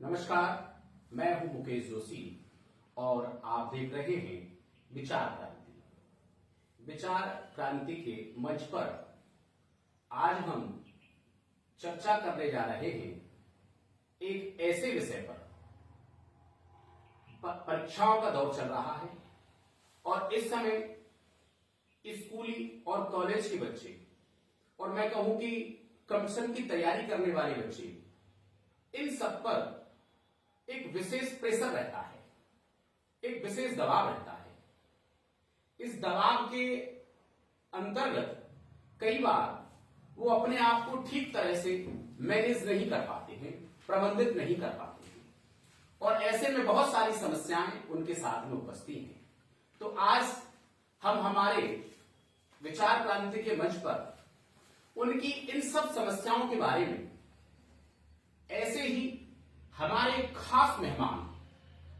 नमस्कार, मैं हूं मुकेश जोशी और आप देख रहे हैं विचार क्रांति। विचार क्रांति के मंच पर आज हम चर्चा करने जा रहे हैं एक ऐसे विषय पर। परीक्षाओं का दौर चल रहा है और इस समय स्कूली और कॉलेज के बच्चे और मैं कहूं कि कंपटीशन की तैयारी करने वाले बच्चे, इन सब पर एक विशेष प्रेशर रहता है, एक विशेष दबाव रहता है। इस दबाव के अंतर्गत कई बार वो अपने आप को ठीक तरह से मैनेज नहीं कर पाते हैं, प्रबंधित नहीं कर पाते हैं और ऐसे में बहुत सारी समस्याएं उनके साथ में उपस्थित हैं। तो आज हम हमारे विचार क्रांति के मंच पर उनकी इन सब समस्याओं के बारे में ऐसे ही हमारे खास मेहमान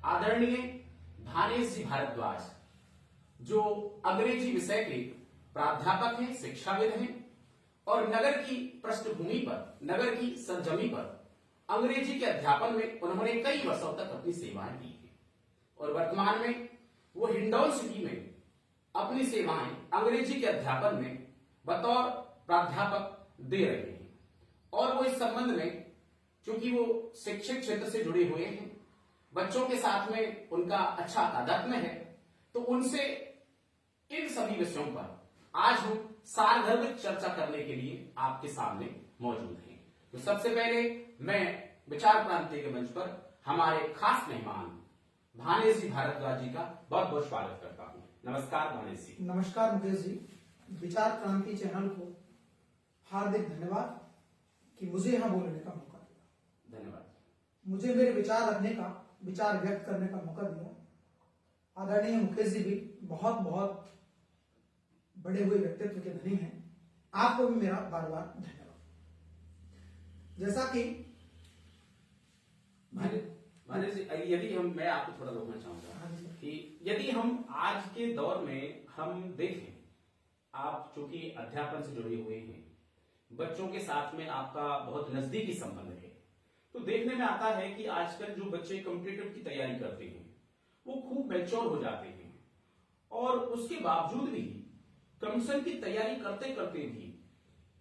आदरणीय भानेश जी भारद्वाज, जो अंग्रेजी विषय के प्राध्यापक हैं, शिक्षाविद हैं और नगर की पृष्ठभूमि पर, नगर की सरजमी पर अंग्रेजी के अध्यापन में उन्होंने कई वर्षों तक अपनी सेवाएं दी हैं और वर्तमान में वो हिंडौन सिटी में अपनी सेवाएं अंग्रेजी के अध्यापन में बतौर प्राध्यापक दे रहे हैं। और वो इस संबंध में, चूंकि वो शिक्षक क्षेत्र से जुड़े हुए हैं, बच्चों के साथ में उनका अच्छा तादात्म्य है, तो उनसे इन सभी विषयों पर आज हम सारगर्भित चर्चा करने के लिए आपके सामने मौजूद हैं। तो सबसे पहले मैं विचार क्रांति के मंच पर हमारे खास मेहमान भानेश जी भारद्वाज जी का बहुत बहुत स्वागत करता हूं। नमस्कार भानेश जी। नमस्कार मुकेश जी। विचार क्रांति चैनल को हार्दिक धन्यवाद कि मुझे यहाँ बोलने का मौका दिया। धन्यवाद। मुझे मेरे विचार रखने का, विचार व्यक्त करने का मौका दिया। आदरणीय मुकेश जी भी बहुत बहुत बड़े हुए व्यक्तित्व के धनी हैं। आपको भी मेरा बार बार धन्यवाद। जैसा कि भानेश जी, यदि मैं आपको थोड़ा रोकना चाहूंगा कि यदि हम आज के दौर में हम देखें, आप चूंकि अध्यापन से जुड़े हुए हैं, बच्चों के साथ में आपका बहुत नजदीकी संबंध है, तो देखने में आता है कि आजकल जो बच्चे कॉम्पिटिटिव की तैयारी करते हैं वो खूब मैच्योर हो जाते हैं और उसके बावजूद भी कमीशन की तैयारी करते करते भी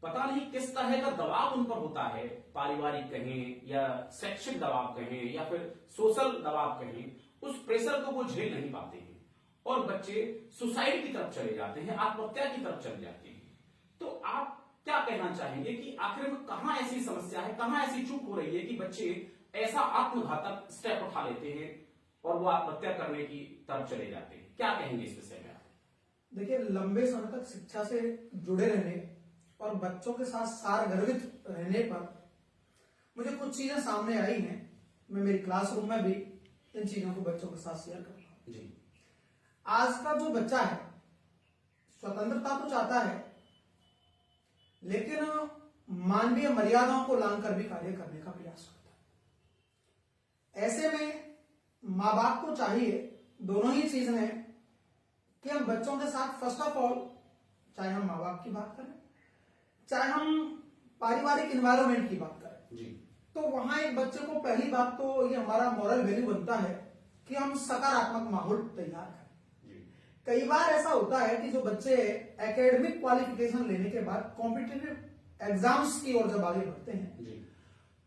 पता नहीं किस तरह का दबाव उन पर होता है, पारिवारिक कहें या शैक्षिक दबाव कहें या फिर सोशल दबाव कहें, उस प्रेशर को वो झेल नहीं पाते हैं और बच्चे सुसाइड की तरफ चले जाते हैं, आत्महत्या की तरफ चले जाते हैं। तो आप क्या कहना चाहेंगे कि आखिर में कहां ऐसी समस्या है, कहां ऐसी चूक हो रही है कि बच्चे ऐसा आत्मघातक स्टेप उठा लेते हैं और वो आत्महत्या करने की तरफ चले जाते हैं? क्या कहेंगे इस विषय में आप? देखिए, लंबे समय तक शिक्षा से जुड़े रहने और बच्चों के साथ सारगर्भित रहने पर मुझे कुछ चीजें सामने आई हैं। मैं मेरी क्लासरूम में भी इन चीजों को बच्चों के साथ शेयर करता हूं जी। आज का जो बच्चा है स्वतंत्रता तो चाहता है, लेकिन मानवीय मर्यादाओं को लांघकर भी कार्य करने का प्रयास करता है। ऐसे में माँ बाप को चाहिए, दोनों ही चीजें हैं, कि हम बच्चों के साथ फर्स्ट ऑफ ऑल, चाहे हम माँ बाप की बात करें, चाहे हम पारिवारिक एनवायरनमेंट की बात करें जी, तो वहां एक बच्चे को पहली बात तो ये हमारा मॉरल वैल्यू बनता है कि हम सकारात्मक माहौल तैयार करें। कई बार ऐसा होता है कि जो बच्चे एकेडमिक क्वालिफिकेशन लेने के बाद कॉम्पिटिटिव एग्जाम्स की ओर जब आगे बढ़ते हैं जी,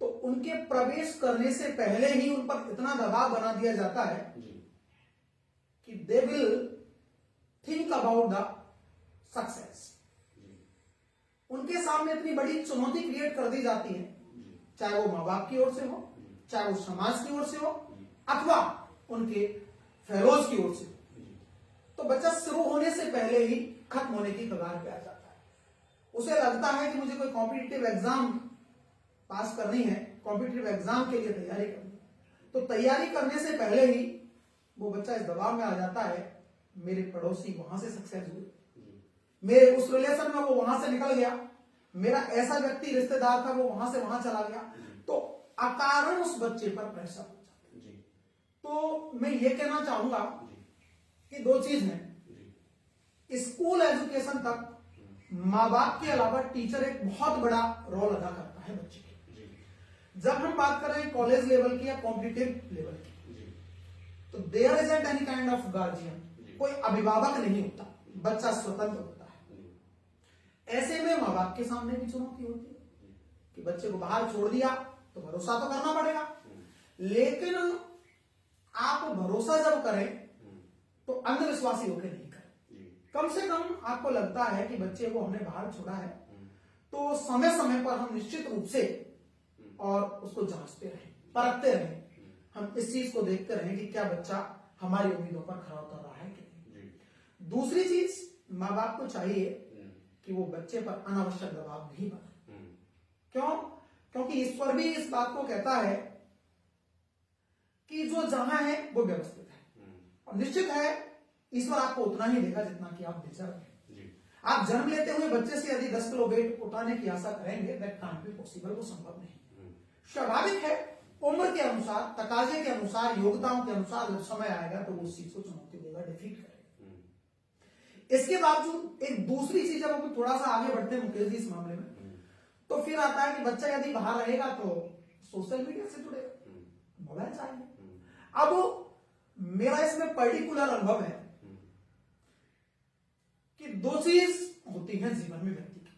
तो उनके प्रवेश करने से पहले ही उन पर इतना दबाव बना दिया जाता है जी, कि they will think about the success. उनके सामने इतनी बड़ी चुनौती क्रिएट कर दी जाती है, चाहे वो माँ बाप की ओर से हो, चाहे वो समाज की ओर से हो, अथवा उनके फेलोज की ओर से हो। तो बच्चा शुरू होने से पहले ही खत्म होने की कगार पे आ जाता है। उसे लगता है कि मुझे कोई कॉम्पिटिटिव एग्जाम पास करनी है, कॉम्पिटिटिव एग्जाम के लिए तैयारी करनी है, तो तैयारी करने से पहले ही वो बच्चा इस दबाव में आ जाता है, मेरे पड़ोसी वहां से सक्सेस हुए, मेरे उस रिलेशन में वो वहां से निकल गया, मेरा ऐसा व्यक्ति रिश्तेदार था वो वहां से वहां चला गया, तो अकारण उस बच्चे पर प्रेशर हो जाता है। तो मैं ये कहना चाहूंगा कि दो चीज है, स्कूल एजुकेशन तक माँ बाप के अलावा टीचर एक बहुत बड़ा रोल अदा करता है बच्चे के। जब हम बात कर रहे हैं कॉलेज लेवल की या कॉम्पिटिटिव लेवल की, जी, तो there is any kind of guardian, जी। कोई अभिभावक नहीं होता, बच्चा स्वतंत्र होता है। ऐसे में माँ बाप के सामने भी चुनौती होती है कि बच्चे को बाहर छोड़ दिया तो भरोसा तो करना पड़ेगा, लेकिन आप भरोसा जब करें तो अंधविश्वासी होकर नहीं करें। कम से कम आपको लगता है कि बच्चे को हमने बाहर छोड़ा है तो समय समय पर हम निश्चित रूप से और उसको जांचते रहें, परखते रहें, हम इस चीज को देखते रहें कि क्या बच्चा हमारी उम्मीदों पर खरा उतर रहा है कि नहीं। दूसरी चीज, माँ बाप को चाहिए कि वो बच्चे पर अनावश्यक दबाव नहीं बनाए। क्यों? क्योंकि ईश्वर भी इस बात को कहता है कि जो जहां है वो व्यवस्थित है, और निश्चित है ईश्वर आपको उतना ही देगा जितना कि आप डिजर्व है। आप जन्म लेते हुए बच्चे से यदि 10 किलो वेट उठाने की आशा करेंगे, दैट कांट बी पॉसिबल, वो संभव नहीं। स्वाभाविक है, उम्र के अनुसार, तकाजे के अनुसार, योग्यताओं के अनुसार जब समय आएगा तो वो उस चीज को चुनौती देगा, डिफीट करेगा। इसके बावजूद एक दूसरी चीज, जब हम थोड़ा सा आगे बढ़ते हैं मुकेश जी इस मामले में, तो फिर आता है कि बच्चा यदि बाहर रहेगा तो सोशल मीडिया से जुड़ेगा, मोबाइल चाहिए। अब मेरा इसमें पर्टिकुलर अनुभव है कि दो चीज होती है जीवन में व्यक्ति की।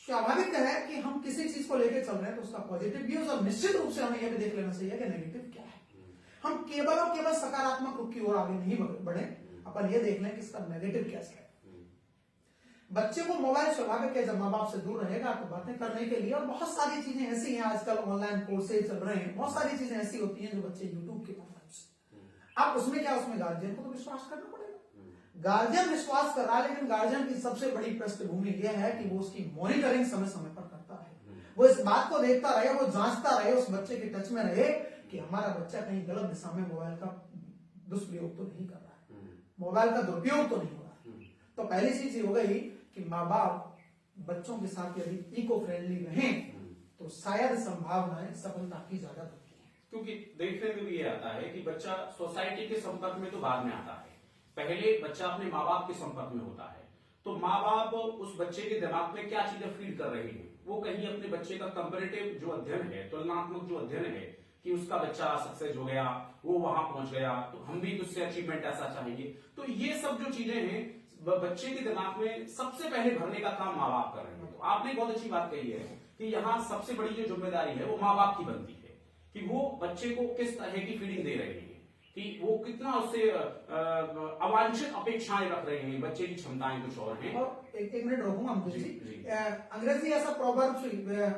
स्वाभाविक है कि हम किसी चीज को लेकर चल रहे हैं तो उसका पॉजिटिव व्यूज, और निश्चित रूप से हमें यह भी देख लेना चाहिए कि नेगेटिव क्या है। हम केवल और केवल सकारात्मक रूप की ओर आगे नहीं बढ़े, अपन ये देख लें कि इसका नेगेटिव क्या है। बच्चे को मोबाइल स्वाभाविक है, जब माँ बाप से दूर रहेगा तो बातें करने के लिए, और बहुत सारी चीजें ऐसी हैं, आजकल ऑनलाइन कोर्सेज चल रहे हैं, बहुत सारी चीजें ऐसी होती हैं जो बच्चे यूट्यूब के माध्यम से, अब उसमें क्या, उसमें गार्जियन को तो विश्वास करना पड़ेगा। गार्जियन विश्वास कर रहा है, लेकिन गार्जियन की सबसे बड़ी पृष्ठभूमि यह है कि वो उसकी मॉनिटरिंग समय समय पर करता है, वो इस बात को देखता रहे, वो जांचता रहे, उस बच्चे के टच में रहे कि हमारा बच्चा कहीं गलत दिशा में मोबाइल का दुष्प्रयोग तो नहीं कर रहा है, मोबाइल का दुरुपयोग तो नहीं हो रहा है। तो पहली चीज ये हो गई कि माँ बाप बच्चों के साथ यदि इको फ्रेंडली रहें तो शायद संभावनाएं सफलता की ज्यादा बनती है। क्योंकि देखने में भी ये आता है कि बच्चा सोसाइटी के संपर्क में तो बाद में आता है, पहले बच्चा अपने माँ बाप के संपर्क में होता है। तो माँ बाप उस बच्चे के दिमाग में क्या चीजें फीड कर रहे हैं, वो कहीं अपने बच्चे का कंपेरेटिव जो अध्ययन है, तुलनात्मक जो अध्ययन है कि उसका बच्चा सक्सेस हो गया, वो वहां पहुंच गया, तो हम भी उससे अचीवमेंट ऐसा चाहेंगे। तो ये सब जो चीजें हैं बच्चे के दिमाग में सबसे पहले भरने का काम माँ बाप कर रहे हैं। तो आपने बहुत अच्छी बात कही है कि यहाँ सबसे बड़ी जो जिम्मेदारी है वो माँ बाप की बनती है कि वो बच्चे को किस तरह की फीडिंग दे रहे हैं, कि वो कितना उससे अवांछित अपेक्षाएं रख रहे हैं, बच्चे की क्षमताएं कुछ और हैं। और एक मिनट रोकूंगा मुझे जी, अंग्रेजी ऐसा प्रोवर्ब,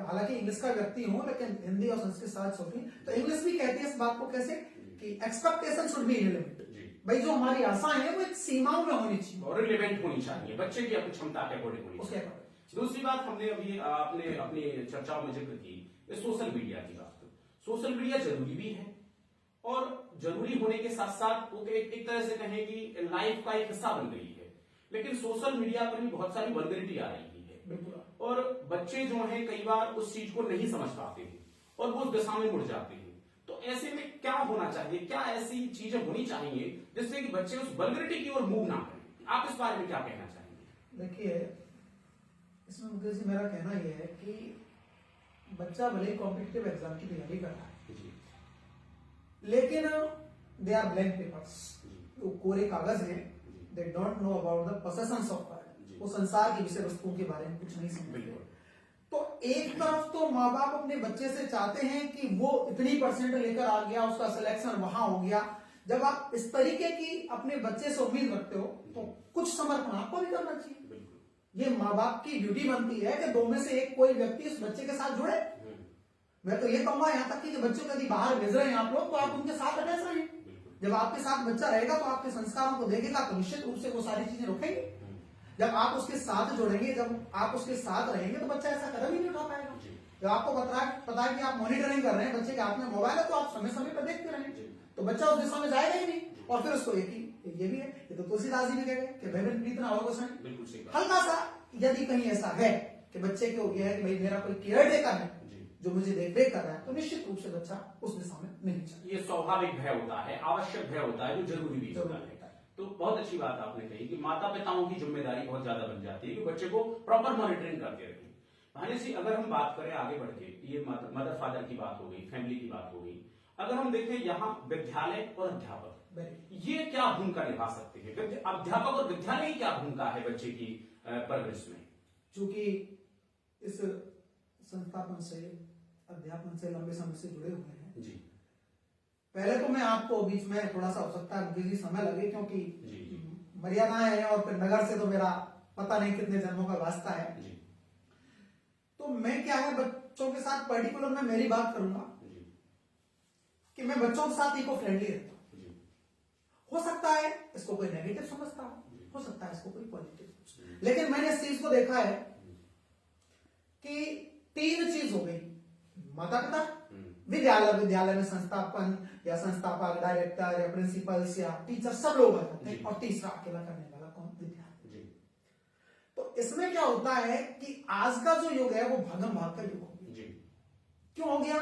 हालांकि इंग्लिश का व्यक्ति हूं लेकिन हिंदी और संस्कृत साथ होती है, तो इंग्लिश भी कहती है इस बात को कैसे कि expectation should be in limit, भाई जो हमारी आशाएं हैं वो एक सीमाओं में होनी चाहिए और रिलेवेंट होनी चाहिए, बच्चे की अपनी क्षमता के अकॉर्डिंग होनी चाहिए। दूसरी बात हमने अभी आपने अपनी चर्चाओं में जिक्र की सोशल मीडिया की बात। सोशल मीडिया जरूरी भी है और जरूरी होने के साथ साथ वो एक तरह से कहें कि लाइफ का एक हिस्सा बन गई है, लेकिन सोशल मीडिया पर भी बहुत सारी वल्गरिटी आ रही है और बच्चे जो हैं कई बार उस चीज को नहीं समझ पाते हैं और वो उस दिशा में मुड़ जाते हैं। तो ऐसे में क्या होना चाहिए, क्या ऐसी चीजें होनी चाहिए जिससे कि बच्चे उस वल्गरिटी की ओर मूव ना करें? आप इस बारे में क्या कहना चाहेंगे? देखिए, इसमें मुझे मेरा कहना यह है कि बच्चा भले कॉम्पिटिटिव एग्जाम की तैयारी कर रहा है, लेकिन दे आर ब्लैंक पेपर्स, वो कोरे कागज हैं, they don't know about the possessions of world, वो संसार की विषय वस्तुओं के बारे में कुछ नहीं समझते। तो एक तरफ तो माँ बाप अपने बच्चे से चाहते हैं कि वो इतनी परसेंट लेकर आ गया, उसका सिलेक्शन वहां हो गया। जब आप इस तरीके की अपने बच्चे से उम्मीद रखते हो तो कुछ समर्पण आपको भी करना चाहिए। ये माँ बाप की ड्यूटी बनती है कि दो में से एक कोई व्यक्ति उस बच्चे के साथ जुड़े। मैं तो ये कहूंगा यहाँ तक कि बच्चों को यदि बाहर भेज रहे हैं आप लोग तो आप उनके साथ अटैच रहें। जब आपके साथ बच्चा रहेगा तो आपके संस्कारों को देखेगा तो निश्चित रूप से वो सारी चीजें रोकेंगे। जब आप उसके साथ जुड़ेंगे, जब आप उसके साथ रहेंगे तो बच्चा ऐसा कदम ही नहीं उठा पाएगा। जब आपको पता है कि आप मॉनिटरिंग कर रहे हैं, बच्चे के हाथ में मोबाइल है तो आप समय समय पर देखते रहेंगे, तो बच्चा उस दिशा में जाएगा ही नहीं। और फिर उसको ये भी है, ये तो तुलसीदास जी भी कह गए कि भयभीत प्रीत ना हो हल्का सा यदि कहीं ऐसा है कि बच्चे को यह है कि भाई मेरा कोई केयर टेकर है जो मुझे देख कर रहा है, तो निश्चित रूप से बच्चा उस दिशा में नहीं चले। ये स्वाभाविक भय होता है, आवश्यक भय होता है, जो जरूरी भी होता है। तो बहुत अच्छी बात आपने कही कि माता पिताओं की जिम्मेदारी बहुत ज्यादा बन जाती है कि बच्चे को प्रॉपर मॉनिटरिंग करते रहे। भानी जी, अगर हम बात करें आगे बढ़ के, ये मदर फादर की बात हो गई, फैमिली की बात हो गई, अगर हम देखें यहाँ विद्यालय और अध्यापक, ये क्या भूमिका निभा सकते हैं? अध्यापक और विद्यालय की क्या भूमिका है बच्चे की परवरिश में? चूंकि इस संस्थापन से, अध्यापन से लंबे समय से जुड़े हुए हैं जी, पहले तो मैं आपको बीच में थोड़ा सा हो सकता है मुझे समय लगे, क्योंकि जी, मर्यादाएं हैं और फिर नगर से तो मेरा पता नहीं कितने जन्मों का वास्ता है। जी, तो मैं क्या है बच्चों के साथ पर्टिकुलर में मेरी बात करूंगा जी, कि मैं बच्चों के साथ इको फ्रेंडली रहता हूं। जी, हो सकता है इसको कोई नेगेटिव समझता हो सकता है इसको कोई पॉजिटिव, लेकिन मैंने इस चीज को देखा है कि 3 चीज हो गई, माता पिता, विद्यालय में संस्थापन या संस्थापक, डायरेक्टर या प्रिंसिपल्स या टीचर सब लोग आ जाते हैं, और तीसरा अकेला करने वाला कौन? विद्यार्थी। तो इसमें क्या होता है कि आज का जो युग है वो भागम भाग का युग हो गया। क्यों हो गया?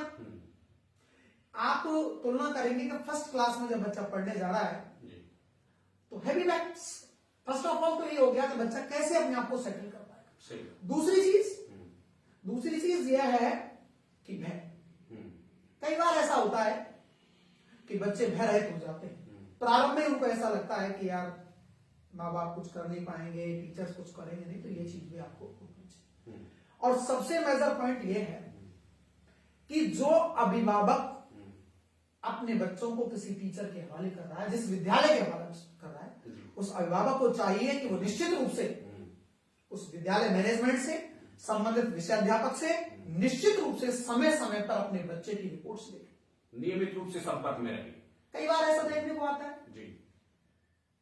आप तुलना करेंगे कि फर्स्ट क्लास में जब बच्चा पढ़ने जा रहा है तो heavy maths, first of all तो ये हो गया कि बच्चा कैसे अपने आप को सेटल कर पाएगा। दूसरी चीज यह है कि भय। कई बार ऐसा होता है कि बच्चे भय रहित हो जाते हैं, प्रारंभ में उनको ऐसा लगता है कि यार माँ बाप कुछ कर नहीं पाएंगे, टीचर्स कुछ करेंगे नहीं, तो ये चीज भी आपको होनी चाहिए। और सबसे मेजर पॉइंट ये है कि जो अभिभावक अपने बच्चों को किसी टीचर के हवाले कर रहा है, जिस विद्यालय के हवाले कर रहा है, उस अभिभावक को चाहिए कि वो निश्चित रूप से उस विद्यालय मैनेजमेंट से, संबंधित विषयाध्यापक से निश्चित रूप से समय समय पर अपने बच्चे की रिपोर्ट्स देखें, नियमित रूप से संपर्क में रहें। कई बार ऐसा देखने को आता है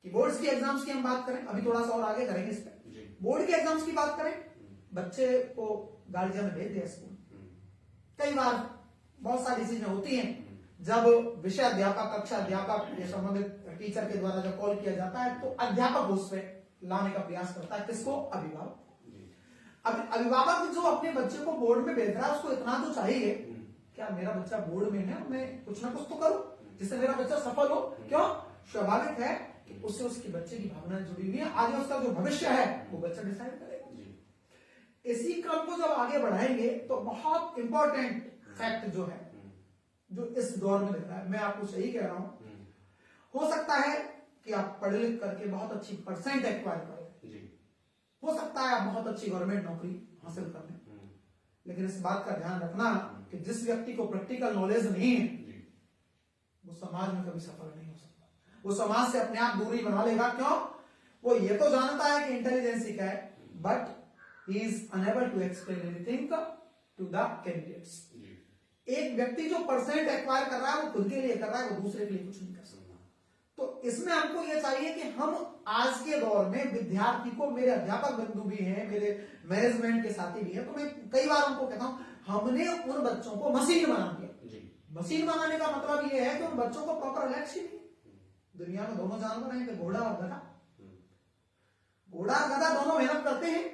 कि बोर्ड्स की एग्जाम्स की हम बात करें, अभी थोड़ा सा और आगे करेंगे इस पर, बोर्ड के एग्जाम्स की बात करें, बच्चे को गार्जियन ने भेज दिया स्कूल। कई बार बहुत सारी चीजें होती हैं, जब विषय अध्यापक, कक्षा अध्यापक या संबंधित टीचर के द्वारा जब कॉल किया जाता है तो अध्यापक उस पर लाने का प्रयास करता है। किसको? अभिभावक। अभिभावक जो अपने बच्चे को बोर्ड में भेज रहा है उसको इतना तो चाहिए क्या मेरा बच्चा बोर्ड में है, मैं कुछ ना कुछ तो करूं जिससे मेरा बच्चा सफल हो। क्यों? स्वाभाविक है कि उससे उसकी बच्चे की भावना जुड़ी हुई है, आगे उसका जो भविष्य है वो बच्चा डिसाइड करेगा। इसी क्रम को जब आगे बढ़ाएंगे तो बहुत इंपॉर्टेंट फैक्ट जो है, जो इस दौर में दिख रहा है, मैं आपको सही कह रहा हूं, हो सकता है कि आप पढ़ लिख करके बहुत अच्छी परसेंट एक्वायर करें, हो सकता है आप बहुत अच्छी गवर्नमेंट नौकरी हासिल कर लें, लेकिन इस बात का ध्यान रखना कि जिस व्यक्ति को प्रैक्टिकल नॉलेज नहीं है वो समाज में कभी सफल नहीं हो सकता। वो समाज से अपने आप दूरी बना लेगा। क्यों? वो ये तो जानता है कि इंटेलिजेंस क्या है, but he is unable to explain anything to the candidates. एक व्यक्ति जो परसेंट एक्वायर कर रहा है वो खुद के लिए कर रहा है, वो दूसरे के लिए कुछ नहीं कर सकता। तो इसमें हमको ये चाहिए कि हम आज के दौर में विद्यार्थी को, मेरे अध्यापक बंधु भी हैं, मेरे मैनेजमेंट के साथी भी हैं, तो मैं कई बार उनको कहता हूं हमने उन बच्चों को मशीन बना दिया। मशीन बनाने का मतलब ये है कि उन बच्चों को प्रॉपर लक्ष्य नहीं। दुनिया में दोनों जानवर हैं, घोड़ा और गधा। घोड़ा और गधा दोनों मेहनत करते हैं,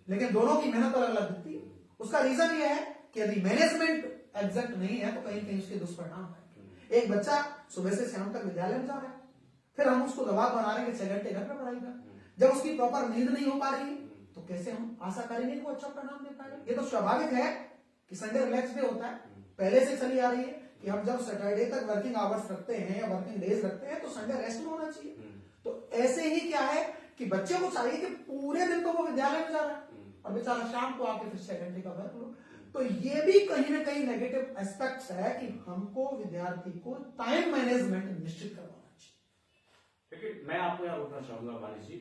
लेकिन दोनों की मेहनत अलग अलग दिखती है। उसका रीजन ये है कि यदि मैनेजमेंट एग्जैक्ट नहीं है तो कहीं कहीं उसके दुष्परिणाम है। एक बच्चा सुबह से शाम तक विद्यालय में जा रहा है, फिर हम उसको दबाव बना रहे हैं कि 6 घंटे घर में पढ़ाई कर, जब उसकी प्रॉपर नींद नहीं हो पा रही है तो कैसे हम आशा करेंगे कि वो अच्छा परिणाम दे पाएंगे। ये तो स्वाभाविक है कि संडे रिलैक्स डे होता है, पहले से चली आ रही है कि हम जब सैटरडे तक वर्किंग आवर्स रखते हैं या वर्किंग डेज रखते हैं तो संडे रेस्ट में होना चाहिए। तो ऐसे ही क्या है कि बच्चे को चाहिए कि पूरे दिन तो वो विद्यालय में जा रहा है और बेचारा शाम को आके फिर 6 घंटे का वर्क लो। तो ये भी कहीं ना कहीं नेगेटिव एस्पेक्ट्स है कि हमको विद्यार्थी को टाइम मैनेजमेंट निश्चित करवाना चाहिए। लेकिन मैं आपको यह रोकना चाहूंगा वाणी जी,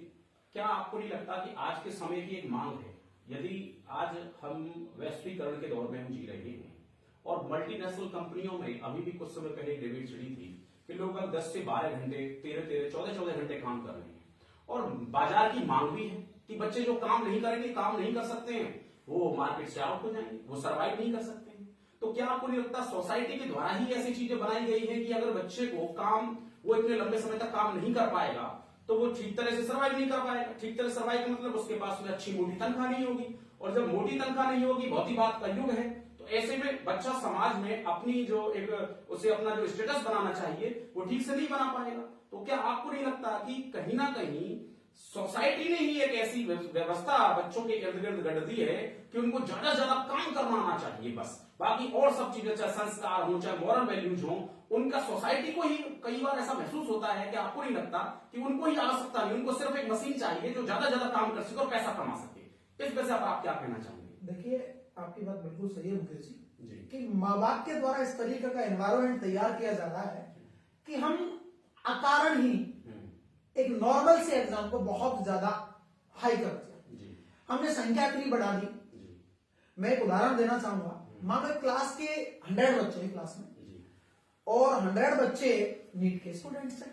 क्या आपको नहीं लगता कि आज के समय की एक मांग है, यदि आज हम वैश्वीकरण के दौर में हम जी रहे हैं और मल्टीनेशनल कंपनियों में अभी भी कुछ समय पहले डेबिट चढ़ी थी कि लोग अब 10 से 12 घंटे, 13-13, 14-14 घंटे काम कर रहे हैं और बाजार की मांग भी है कि बच्चे जो काम नहीं करेंगे, काम नहीं कर सकते हैं, वो मार्केट से आउट हो जाएंगे, वो सर्वाइव नहीं कर सकते हैं। तो क्या आपको नहीं लगता सोसाइटी के द्वारा ही ऐसी चीजें बनाई गई है कि अगर बच्चे को काम, वो इतने लंबे समय तक काम नहीं कर पाएगा तो वो ठीक तरह से सर्वाइव नहीं कर पाएगा। ठीक तरह सर्वाइव का मतलब उसके पास में अच्छी मोटी तनख्वाह नहीं होगी, और जब मोटी तनख्वाह नहीं होगी, भौतिक बात का युग है, तो ऐसे में बच्चा समाज में अपनी जो एक उसे अपना जो स्टेटस बनाना चाहिए वो ठीक से नहीं बना पाएगा। तो क्या आपको नहीं लगता कि कहीं ना कहीं सोसाइटी ने ही एक ऐसी व्यवस्था बच्चों के इर्द गिर्द गढ़ दी है कि उनको ज्यादा से ज्यादा काम करना आना चाहिए बस, बाकी और सब चीजें चाहे संस्कार हो चाहे मॉरल वैल्यूज हो, उनका सोसाइटी को ही कई बार ऐसा महसूस होता है कि आपको नहीं लगता कि उनको ही आवश्यकता नहीं, उनको सिर्फ एक मशीन चाहिए जो ज्यादा ज्यादा काम कर सके और पैसा कमा सके। इस वजह से आप क्या कहना चाहेंगे? देखिए, आपकी बात बिल्कुल सही है मुकेश जी जी। कि माँ बाप के द्वारा इस तरीके का एनवायरमेंट तैयार किया जा रहा है कि हम अकारण ही एक नॉर्मल से एग्जाम को बहुत ज्यादा हाई कर दिया। हमने संख्या इतनी बढ़ा दी। मैं एक उदाहरण देना चाहूंगा। मान लो क्लास के 100 बच्चे हैं क्लास में और 100 बच्चे नीट के स्टूडेंट्स हैं,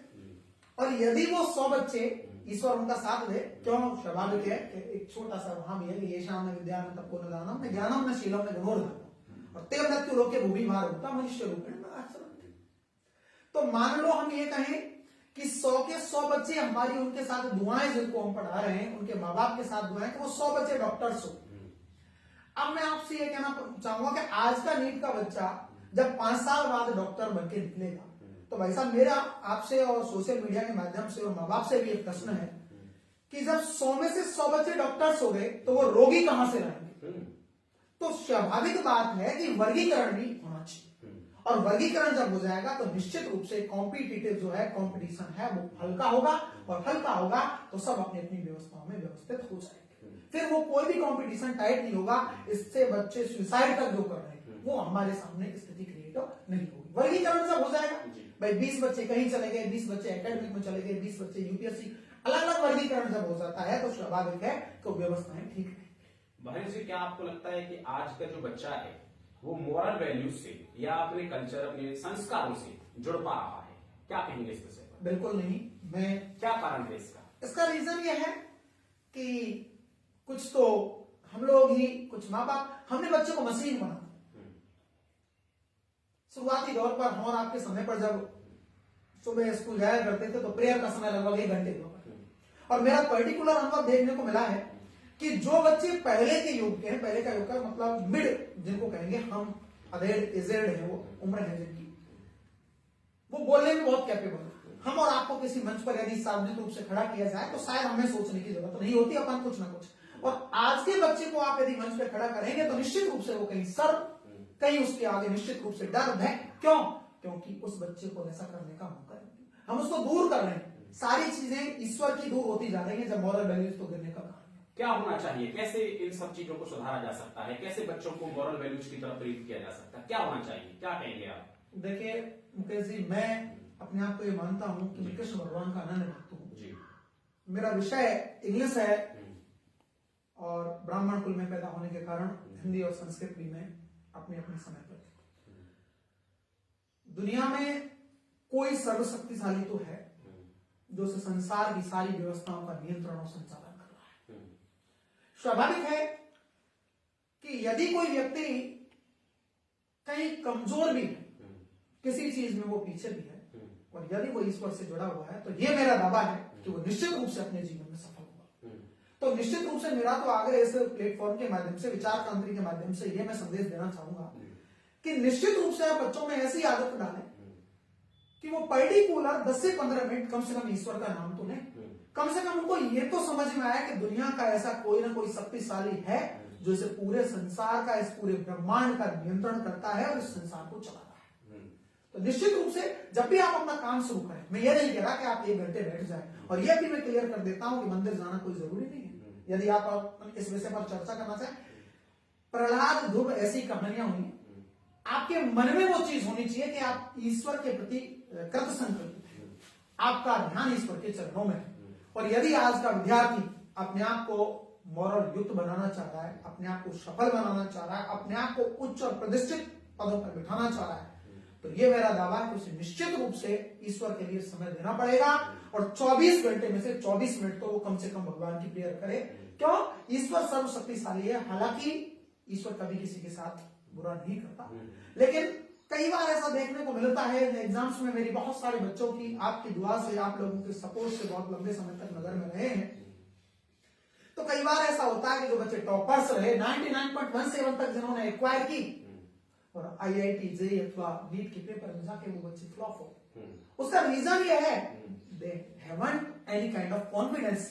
और यदि वो 100 बच्चे, ईश्वर उनका साथ दे, क्यों स्वाभाविक है कि एक छोटा सा वहां भी है, ये शाम विद्या में तत्व न ज्ञानम न शीलम न गुणोर्धनम और ते मृत्यु लोके भूमि भार होता मनुष्य रूपेण आचरण। तो मान लो हम ये कहें कि 100 के 100 बच्चे हमारी उनके साथ दुआएं, जिनको हम पढ़ा रहे हैं उनके माँ बाप के साथ दुआएं, कि वो 100 बच्चे डॉक्टर्स हो। अब मैं आपसे ये कहना चाहूंगा कि आज का नीट का बच्चा जब 5 साल बाद डॉक्टर बनके निकलेगा, तो भाई साहब मेरा आपसे और सोशल मीडिया के माध्यम से और माँ बाप से भी एक प्रश्न है कि जब 100 में से 100 बच्चे डॉक्टर्स हो गए तो वो रोगी कहां से लाएंगे? तो स्वाभाविक बात है कि वर्गीकरण भी होना चाहिए, और वर्गीकरण जब हो जाएगा तो निश्चित रूप से कॉम्पिटिटिव जो है कंपटीशन है वो हल्का होगा, और हल्का होगा तो सब अपनी अपनी व्यवस्थाओं में व्यवस्थित हो जाएंगे। फिर वो कोई भी कंपटीशन टाइट नहीं होगा। इससे बच्चे सुसाइड तक जो कर रहे हैं वो हमारे सामने स्थिति क्रिएट नहीं होगी। वर्गीकरण जब हो जाएगा, भाई 20 बच्चे कहीं चले गए, 20 बच्चे एकेडमिक में चले गए, 20 बच्चे यूपीएससी, अलग अलग वर्गीकरण जब हो जाता है तो स्वाभाविक है तो व्यवस्थाएं ठीक रहेंगी। भाई जी, क्या आपको लगता है कि आज का जो बच्चा है वो मॉरल वैल्यूज से या अपने कल्चर, अपने संस्कारों से जुड़ पा रहा है? क्या कहेंगे इस विषय पर? बिल्कुल नहीं। मैं क्या कारण है इसका? इसका रीजन ये है कि कुछ तो हम लोग ही, कुछ माँ बाप, हमने बच्चे को मशीन बना दिया। शुरुआती दौर पर हम और आपके समय पर जब सुबह स्कूल जाया करते थे तो प्रेयर का समय लगभग 1 घंटे हुआ, और मेरा पर्टिकुलर अनुभव देखने को मिला है कि जो बच्चे पहले के युग के हैं, पहले का युग का मतलब मिड जिनको कहेंगे हम, अधेड़ एजेड है, वो उम्र है जिनकी, वो बोलने में बहुत कैपेबल है। हम और आपको किसी मंच पर यदि सार्वजनिक रूप से खड़ा किया जाए तो शायद हमें सोचने की जरूरत नहीं होती, अपन कुछ ना कुछ। और आज के बच्चे को आप यदि मंच पर खड़ा करेंगे तो निश्चित रूप से वो कहीं सर, कहीं उसके आगे निश्चित रूप से डर है। क्यों? क्योंकि उस बच्चे को ऐसा करने का मौका नहीं, हम उसको दूर कर रहे हैं। सारी चीजें ईश्वर की दूर होती जा रही है जब मॉरल वैल्यूज तो गिरने का कारण है। क्या होना चाहिए? कैसे इन सब चीजों को सुधारा जा सकता है? कैसे बच्चों को मॉरल वैल्यूज की तरफ प्रेरित किया जा सकता है? क्या होना चाहिए? क्या कहेंगे आप? देखिए मुकेश जी, मैं अपने आप को ये मानता हूं कि मैं कृष्ण भगवान का अनन्य भक्त हूं जी। मेरा विषय इंग्लिश है और ब्राह्मण कुल में पैदा होने के कारण हिंदी और संस्कृत भी मैं अपने अपने समय पर दुनिया में कोई सर्वशक्तिशाली तो है जो संसार की सारी व्यवस्थाओं का नियंत्रण और संचालन कर रहा है। स्वाभाविक है कि यदि कोई व्यक्ति कहीं कमजोर भी है, किसी चीज में वो पीछे भी है, और यदि वो ईश्वर से जुड़ा हुआ है, तो ये मेरा दावा है कि वो निश्चित रूप से अपने जीवन में सफल होगा। तो निश्चित रूप से मेरा तो आगे इस प्लेटफॉर्म के माध्यम से, विचार क्रांति के माध्यम से ये मैं संदेश देना चाहूंगा कि निश्चित रूप से आप बच्चों में ऐसी आदत डालें कि वो पर्टिकुलर 10 से 15 मिनट कम से कम ईश्वर का नाम तो लें। कम से कम उनको ये तो समझ में आया कि दुनिया का ऐसा कोई ना कोई शक्तिशाली है जो इस पूरे संसार का, इस पूरे ब्रह्मांड का नियंत्रण करता है और इस संसार को चला रहा है। तो निश्चित रूप से जब भी आप अपना काम शुरू करें, मैं ये नहीं कह रहा कि आप 1 घंटे बैठ जाएं, और ये भी मैं क्लियर कर देता हूं कि मंदिर जाना कोई जरूरी नहीं है। यदि आप इस विषय पर चर्चा करना चाहें, प्रहलाद, ध्रुव ऐसी कहानियां हुई, आपके मन में वो चीज होनी चाहिए कि आप ईश्वर के प्रति कृत संकल्पित हैं, आपका ध्यान ईश्वर के चरणों में है। और यदि आज का विद्यार्थी अपने आप को मॉरल युक्त बनाना चाह रहा है, अपने आप को सफल बनाना चाह रहा है, अपने आप को उच्च और प्रतिष्ठित पदों पर बिठाना चाह रहा है, तो ये मेरा दावा है कि उसे निश्चित रूप से ईश्वर के लिए समय देना पड़ेगा, और 24 घंटे में से 24 मिनट तो वो कम से कम भगवान की प्रेयर करे। क्यों? ईश्वर सर्वशक्तिशाली है। हालांकि ईश्वर कभी किसी के साथ बुरा नहीं करता, लेकिन कई बार ऐसा देखने को मिलता है एग्जाम्स में, मेरी बहुत सारे बच्चों की आपकी दुआ से, आप लोगों के सपोर्ट से बहुत लंबे समय तक नगर में रहे हैं, तो कई बार ऐसा होता है कि जो बच्चे टॉपर्स रहे, 99.17 तक जिन्होंने एक्वायर की, और IIT, JEE अथवा नीट के पेपर में जाके वो बच्चे फ्लॉप हो। उसका रीजन ये है, they haven't any kind of confidence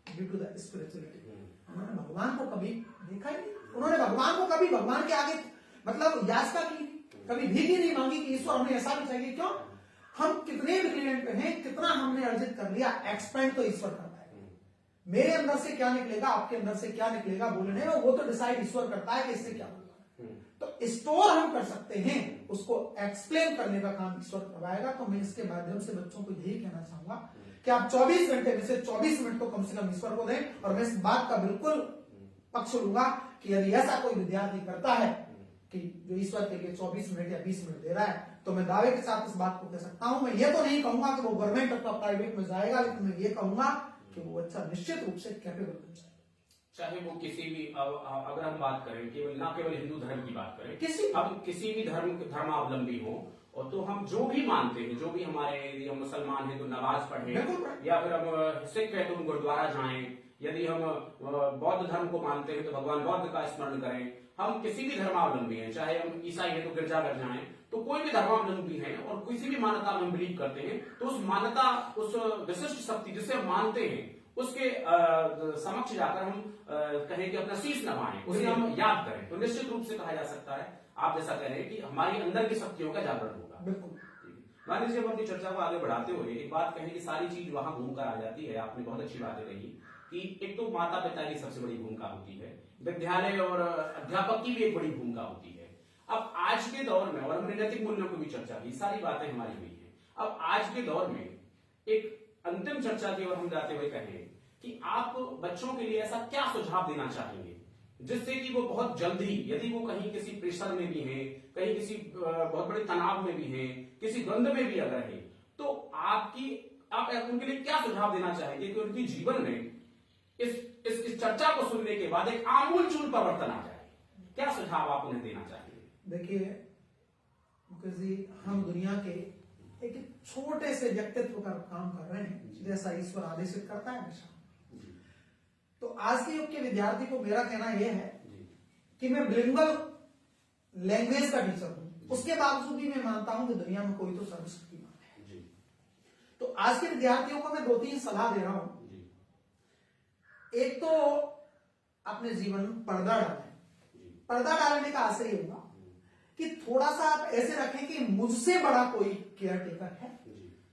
due to the spirituality. उन्होंने भगवान को कभी देखा ही नहीं, उन्होंने भगवान को कभी भगवान के आगे मतलब याचना की, कभी भीख नहीं मांगी कि ईश्वर हमें ऐसा भी चाहिए। क्यों? हम कितने ब्रिलियंट हैं, कितना हमने अर्जित कर लिया, एक्सपेंड तो ईश्वर करता है। मेरे अंदर से क्या निकलेगा, आपके अंदर से क्या निकलेगा बोलने में, वो तो डिसाइड ईश्वर करता है कि इससे क्या होगा। तो स्टोर हम कर सकते हैं, उसको एक्सप्लेन करने का काम ईश्वर करवाएगा। तो मैं इसके माध्यम से बच्चों को यही कहना चाहूंगा कि आप 24 घंटे में से 24 मिनट तो कम से कम ईश्वर को दें। और मैं इस बात का बिल्कुल पक्ष लूंगा कि यदि ऐसा कोई विद्यार्थी करता है कि जो ईश्वर के लिए 24 मिनट या 20 मिनट दे रहा है, तो मैं दावे के साथ इस बात को कह सकता हूं। मैं ये तो नहीं कहूंगा कि वो गवर्नमेंट अथवा प्राइवेट में जाएगा, लेकिन मैं ये कहूंगा कि वो अच्छा निश्चित रूप से कैपेबल बन जाएगा। चाहे वो किसी भी अगर हम बात करें केवल ना केवल हिंदू धर्म की बात करें, किसी हम किसी भी धर्मावलंबी हो, और तो हम जो भी मानते हैं, जो भी हमारे, यदि हम मुसलमान हैं तो नमाज पढ़ें, या फिर हम सिख हैं तो हम गुरुद्वारा जाएं, यदि हम बौद्ध धर्म को मानते हैं तो भगवान बौद्ध का स्मरण करें। हम किसी भी धर्मावलंबी हैं, चाहे हम ईसाई हैं तो गिरजाघर जाएं, तो कोई भी धर्मावलंबी है और किसी भी मान्यता में हम बिलीव करते हैं, तो उस मान्यता, उस विशिष्ट शक्ति जिसे हम मानते हैं, उसके समक्ष जाकर हम कहें कि अपना शीश नवाएं, उसे हम याद करें, तो निश्चित रूप से कहा जा सकता है, आप जैसा कह रहे हैं, कि हमारी अंदर की शक्तियों का जागरण होगा। बिल्कुल। मान लीजिए हम अपनी चर्चा को आगे बढ़ाते हुए एक बात कहें कि सारी चीज वहां घूम कर आ जाती है। आपने बहुत अच्छी बातें कही कि एक तो माता पिता की सबसे बड़ी भूमिका होती है, विद्यालय और अध्यापक की भी एक बड़ी भूमिका होती है। अब आज के दौर में, और हमने नैतिक मूल्यों की भी चर्चा की, सारी बातें हमारी हुई है। अब आज के दौर में एक अंतिम चर्चा की ओर हम जाते हुए कहें कि आप बच्चों के लिए ऐसा क्या सुझाव देना चाहेंगे जिससे कि वो बहुत जल्दी, यदि वो कहीं किसी प्रेशर में भी हैं, कहीं किसी बहुत बड़े तनाव में भी हैं, किसी द्वंद्व में भी अगर है, तो आप उनके लिए क्या सुझाव देना चाहेंगे कि उनके जीवन में इस चर्चा को सुनने के बाद एक आमूलचूल परिवर्तन आ जाए? क्या सुझाव आप उन्हें देना चाहेंगे? देखिए मुकेश जी, हम दुनिया के एक छोटे से व्यक्तित्व का काम कर रहे हैं, जैसा ईश्वर आदेशित करता है हमेशा। तो आज के युग के विद्यार्थी को मेरा कहना यह है कि मैं बिलिंगुअल लैंग्वेज का टीचर हूं, उसके बावजूद भी मैं मानता हूं कि दुनिया में कोई तो सर्वशक्तिमान है। तो आज के विद्यार्थियों को मैं 2-3 सलाह दे रहा हूं। एक तो अपने जीवन में पर्दा डालें। पर्दा डालने का आशय ये होगा कि थोड़ा सा आप ऐसे रखें कि मुझसे बड़ा कोई केयर टेकर है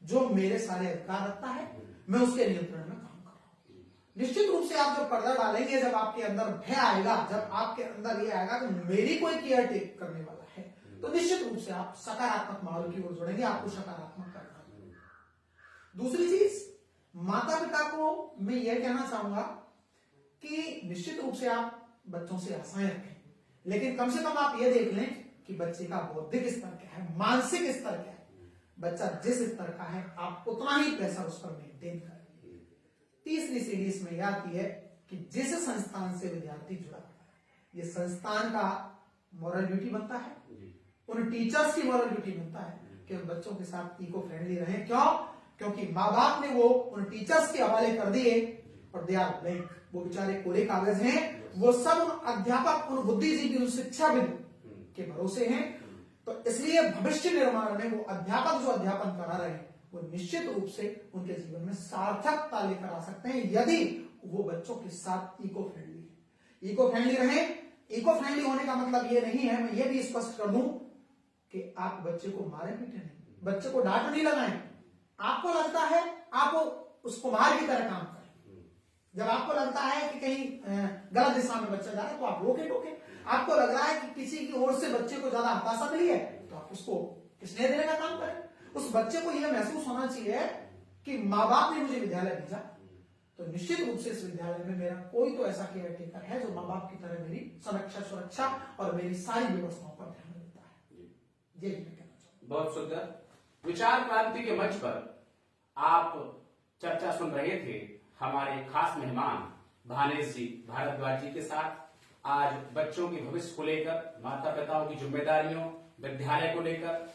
जो मेरे सारे अधिकार रखता है, मैं उसके नियंत्रण में काम कर रहा हूं। निश्चित रूप से आप जब पर्दा डालेंगे, जब आपके अंदर भय आएगा, जब आपके अंदर ये आएगा कि मेरी कोई केयर टेक करने वाला है, तो निश्चित रूप से आप सकारात्मक माहौल की ओर जोड़ेंगे, आपको सकारात्मक करना है। दूसरी चीज, माता पिता को मैं यह कहना चाहूंगा कि निश्चित रूप से आप बच्चों से आशाएं रखें, लेकिन कम से कम आप ये देख लें कि बच्चे का बौद्धिक स्तर क्या है, मानसिक स्तर क्या है। बच्चा जिस स्तर का है, आप उतना ही प्रेशर उस पर मेंटेन करेंगे। तीसरी सीढ़ी इसमें यह आती है कि जिस संस्थान से विद्यार्थी जुड़ा है, ये संस्थान का मॉरल ड्यूटी बनता है, उन टीचर्स की मॉरल ड्यूटी बनता है कि उन बच्चों के साथ इको फ्रेंडली रहें। क्यों? क्योंकि माँ बाप ने वो उन टीचर्स के हवाले कर दिए और दे आर ब्लैंक, वो बेचारे कोरे कागज हैं, वो सब उन अध्यापक, उन बुद्धिजीवी, उन शिक्षाविद के भरोसे हैं। तो इसलिए भविष्य निर्माण में वो अध्यापक जो अध्यापन करा रहे हैं, वो निश्चित रूप से उनके जीवन में सार्थकता लेकर आ सकते हैं यदि वो बच्चों के साथ इको फ्रेंडली है। इको फ्रेंडली रहे। इको फ्रेंडली होने का मतलब ये नहीं है, मैं ये भी स्पष्ट कर दूं कि आप बच्चे को मारे पीटे नहीं, बच्चे को डांट नहीं लगाएं। आपको लगता है आप उस कुम्हार की तरह काम करें। जब आपको लगता है कि कहीं गलत दिशा में बच्चा जा रहा है तो आप रोके टोके। आपको लग रहा है कि किसी की ओर से बच्चे को ज्यादा हताशा मिली है तो आप उसको स्नेह देने का काम करें। उस बच्चे को यह महसूस होना चाहिए कि माँ बाप ने मुझे विद्यालय भेजा, तो निश्चित रूप से इस विद्यालय में मेरा कोई तो ऐसा केयर टेकर है जो माँ बाप की तरह मेरी संरक्षा, सुरक्षा और मेरी सारी व्यवस्थाओं पर ध्यान देता है। ये मैं कहना चाहूंगा। बहुत सुंदर। विचार क्रांति के मंच पर आप चर्चा सुन रहे थे हमारे खास मेहमान भानेश जी भारद्वाज जी के साथ। आज बच्चों के भविष्य को लेकर, माता पिताओं की जिम्मेदारियों, विद्यालय को लेकर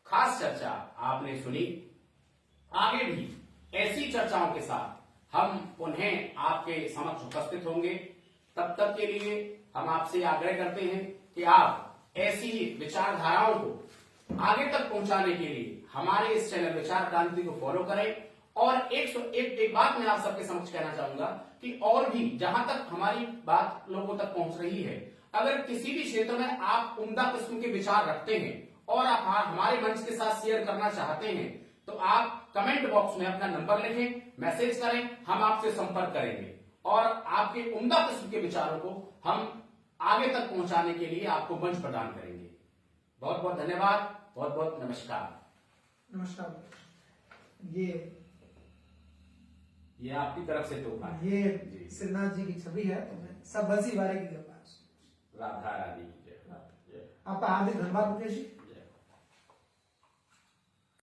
खास चर्चा आपने सुनी। आगे भी ऐसी चर्चाओं के साथ हम पुनः आपके समक्ष उपस्थित होंगे। तब तक के लिए हम आपसे आग्रह करते हैं कि आप ऐसी विचारधाराओं को आगे तक पहुंचाने के लिए हमारे इस चैनल विचार क्रांति को फॉलो करें और एक बात मैं आप सबके समक्ष कहना चाहूंगा कि और भी जहां तक हमारी बात लोगों तक पहुंच रही है, अगर किसी भी क्षेत्र में आप उम्दा किस्म के विचार रखते हैं और आप हमारे मंच के साथ शेयर करना चाहते हैं, तो आप कमेंट बॉक्स में अपना नंबर लिखें, मैसेज करें, हम आपसे संपर्क करेंगे और आपके उम्दा किस्म के विचारों को हम आगे तक पहुंचाने के लिए आपको मंच प्रदान करेंगे। बहुत बहुत धन्यवाद, बहुत बहुत नमस्कार। नमस्कार। ये आपकी तरफ से तोहफा है। ये श्रीनाथ जी की छवि है, तो मैं सब बंसी वाले की कृपा है। राधा रानी की जय। आपका हार्दिक धन्यवाद मुकेश जी।